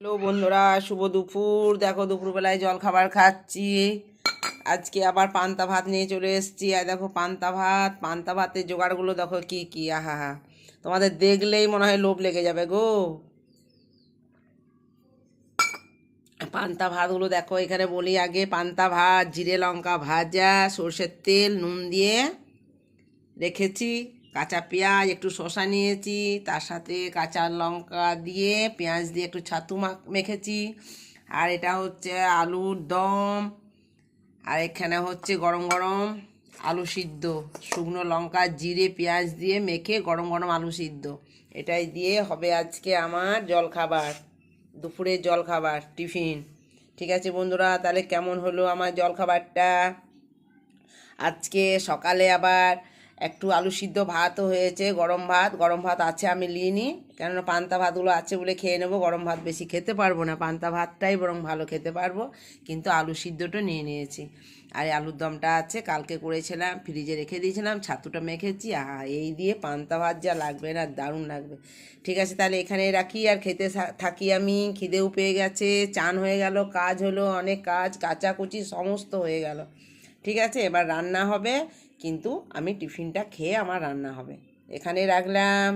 Hello বন্ধুরা, শুভ দুপুর। দেখো দুপুরবেলায় জল খাবার খাচ্ছি। আজকে আবার পান্তা ভাত নিয়ে চলে এসেছি। আর দেখো পান্তা ভাতের জোগাড়গুলো দেখো কি কি, আহা হা, তোমাদের দেখলেই মনে হয় লোভ লেগে যাবে গো। পান্তা ভাতগুলো দেখো, এখানে বলি আগে, পান্তা ভাত জিরে লঙ্কা ভাজা, সর্ষের তেল নুন দিয়ে রেখেছি। কাঁচা পেঁয়াজ, একটু শসা নিয়েছি, তার সাথে কাঁচা লঙ্কা দিয়ে পেঁয়াজ দিয়ে একটু ছাতু মেখেছি। আর এটা হচ্ছে আলুর দম। আর এখানে হচ্ছে গরম গরম আলু সিদ্ধ, শুকনো লঙ্কা জিরে পেঁয়াজ দিয়ে মেখে গরম গরম আলু সিদ্ধ। এটাই দিয়ে হবে আজকে আমার জলখাবার, দুপুরের জলখাবার টিফিন। ঠিক আছে বন্ধুরা, তাহলে কেমন হলো আমার জলখাবারটা? আজকে সকালে আবার একটু আলু সিদ্ধ ভাতও হয়েছে, গরম ভাত আছে, আমি নিইনি, কেননা পান্তা ভাতগুলো আছে বলে খেয়ে নেবো। গরম ভাত বেশি খেতে পারবো না, পান্তা ভাতটাই বরং ভালো খেতে পারবো, কিন্তু আলু সিদ্ধটা নিয়ে নিয়েছি। আর আলুর দমটা আছে, কালকে করেছিলাম, ফ্রিজে রেখে দিয়েছিলাম, ছাতুটা মেখেছি। আহা, এই দিয়ে পান্তা ভাত যা লাগবে না, দারুণ লাগবে। ঠিক আছে, তাহলে এখানে রাখি আর খেতে থাকি। আমি খিদেও পেয়ে গেছে, চান হয়ে গেল, কাজ হলো, অনেক কাজ কাচাকুচি সমস্ত হয়ে গেল। ঠিক আছে, এবার রান্না হবে, কিন্তু আমি টিফিনটা খেয়ে আমার রান্না হবে। এখানে রাখলাম।